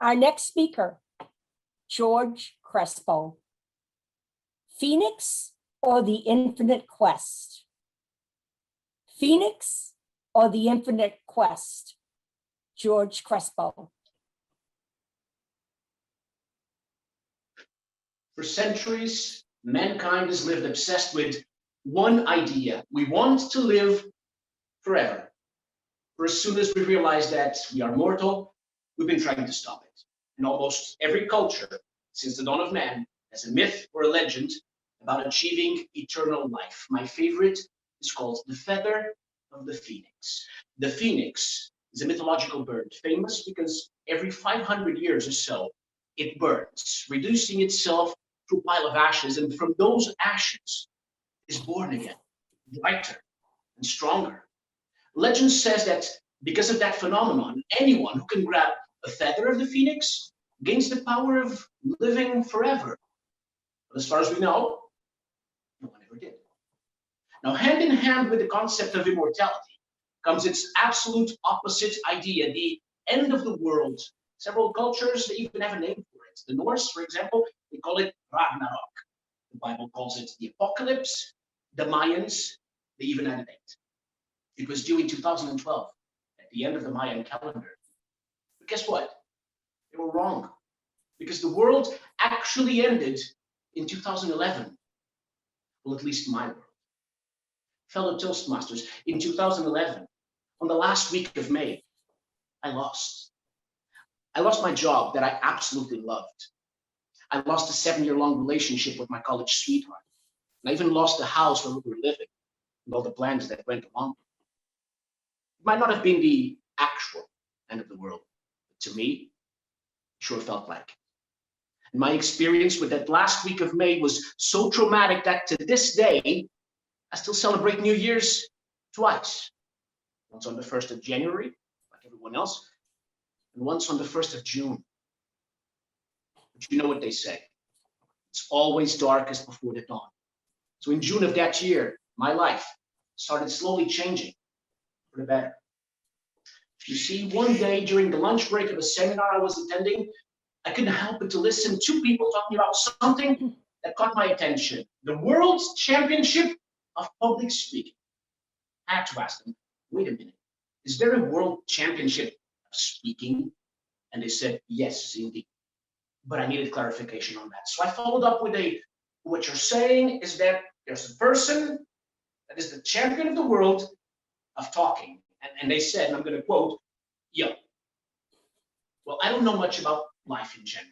Our next speaker, Jorge Crespo. Phoenix or the infinite quest? Phoenix or the infinite quest? Jorge Crespo. For centuries, mankind has lived obsessed with one idea. We want to live forever. For as soon as we realize that we are mortal, we've been trying to stop it. In almost every culture, since the dawn of man, has a myth or a legend about achieving eternal life. My favorite is called the feather of the phoenix. The phoenix is a mythological bird, famous because every 500 years or so, it burns, reducing itself to a pile of ashes, and from those ashes is born again, brighter and stronger. Legend says that because of that phenomenon, anyone who can grab a feather of the phoenix gains the power of living forever. But as far as we know, no one ever did. Now, hand in hand with the concept of immortality comes its absolute opposite idea, the end of the world. Several cultures, they even have a name for it. The Norse, for example, they call it Ragnarok. The Bible calls it the apocalypse. The Mayans, they even had a date. It was due in 2012, at the end of the Mayan calendar. But guess what? They were wrong, because the world actually ended in 2011. Well, at least my world. Fellow Toastmasters, in 2011, on the last week of May, I lost. I lost my job that I absolutely loved. I lost a 7-year-long relationship with my college sweetheart. And I even lost the house where we were living and all the plans that went along with it. It might not have been the actual end of the world, but to me, it sure felt like it. And my experience with that last week of May was so traumatic that to this day, I still celebrate New Year's twice. Once on the 1st of January, like everyone else, and once on the 1st of June. But you know what they say. It's always darkest before the dawn. So in June of that year, my life started slowly changing for the better. You see, one day during the lunch break of a seminar I was attending, I couldn't help but to listen to two people talking about something that caught my attention. The World Championship of Public Speaking. I had to ask them, wait a minute, is there a World Championship of Speaking? And they said, yes, indeed. But I needed clarification on that. So I followed up with what you're saying is that there's a person that is the champion of the world of talking. And they said, and I'm going to quote, yo, well, I don't know much about life in general,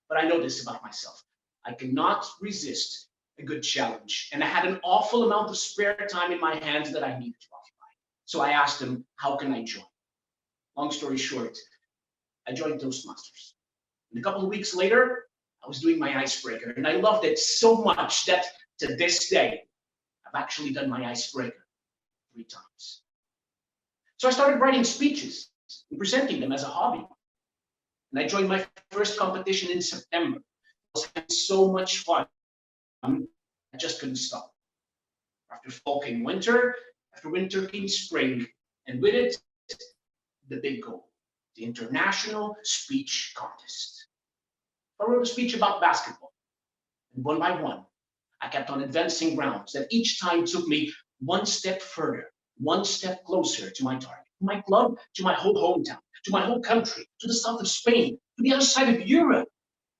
but I know this about myself. I cannot resist a good challenge. And I had an awful amount of spare time in my hands that I needed to occupy. So I asked him, how can I join? Long story short, I joined Toastmasters. And a couple of weeks later, I was doing my icebreaker. And I loved it so much that to this day, I've actually done my icebreaker 3 times. So I started writing speeches and presenting them as a hobby. And I joined my first competition in September. It was having so much fun. I just couldn't stop. After fall came winter, after winter came spring, and with it, the big goal, the International Speech Contest. I wrote a speech about basketball, and one by one, I kept on advancing rounds that each time took me one step further, one step closer to my target, to my club, to my whole hometown, to my whole country, to the south of Spain, to the other side of Europe.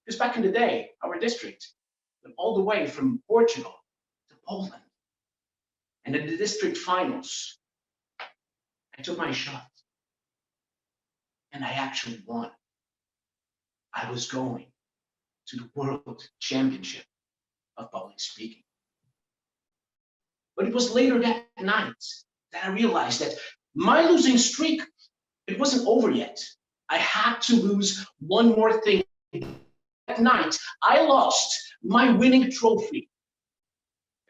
Because back in the day, our district went all the way from Portugal to Poland. And in the district finals, I took my shot. And I actually won. I was going to the World Championship of Public Speaking. But it was later that night that I realized that my losing streak, it wasn't over yet. I had to lose one more thing. That night, I lost my winning trophy.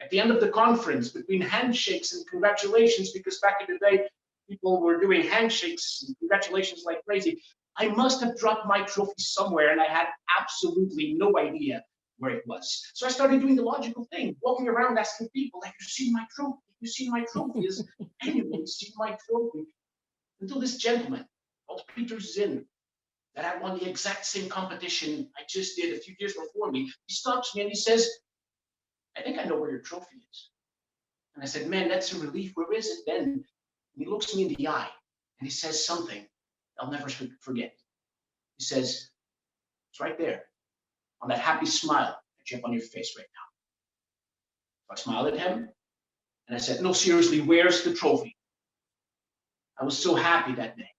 At the end of the conference, between handshakes and congratulations, because back in the day, people were doing handshakes and congratulations like crazy, I must have dropped my trophy somewhere, and I had absolutely no idea where it was. So I started doing the logical thing, walking around asking people, have you seen my trophy? Have you seen my trophy? Has anyone seen my trophy? Until this gentleman called Peter Zinn that I won the exact same competition I just did a few years before me. He stops me and he says, I think I know where your trophy is. And I said, man, that's a relief. Where is it then? And he looks me in the eye and he says something I'll never forget. He says, it's right there on that happy smile that you have on your face right now. So I smiled at him and I said, no, seriously, where's the trophy? I was so happy that day.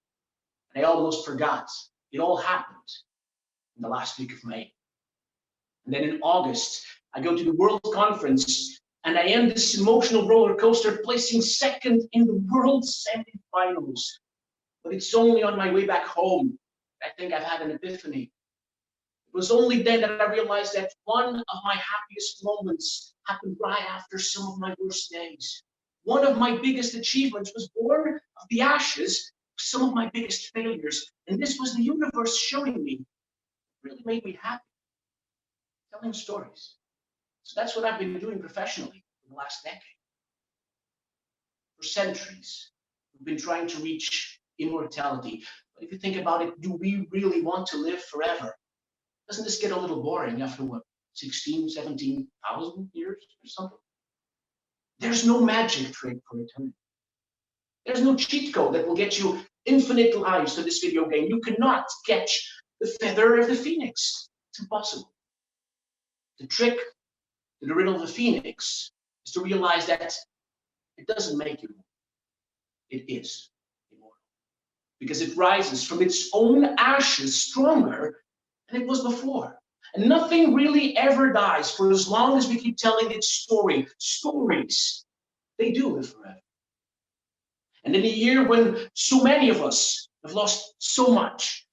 And I almost forgot. It all happened in the last week of May. And then in August, I go to the World Conference and I end this emotional roller coaster, placing second in the World semifinals. But it's only on my way back home I think I've had an epiphany. It was only then that I realized that one of my happiest moments happened right after some of my worst days. One of my biggest achievements was born of the ashes of some of my biggest failures. And this was the universe showing me. It really made me happy. Telling stories. So that's what I've been doing professionally for the last decade. For centuries, we've been trying to reach immortality. But if you think about it, do we really want to live forever? Doesn't this get a little boring after what, 16, 17,000 years or something? There's no magic trick for eternity. There's no cheat code that will get you infinite lives to this video game. You cannot catch the feather of the phoenix. It's impossible. The trick to the riddle of the phoenix is to realize that it doesn't make you immortal. It is immortal. Because it rises from its own ashes stronger than it was before. And nothing really ever dies for as long as we keep telling its story. Stories, they do live forever. And in a year when so many of us have lost so much,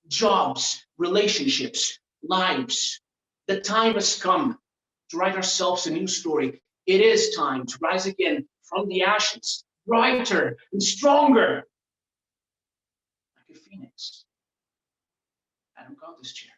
jobs, relationships, lives, the time has come to write ourselves a new story. It is time to rise again from the ashes, brighter and stronger, like a phoenix. Adam got this chair.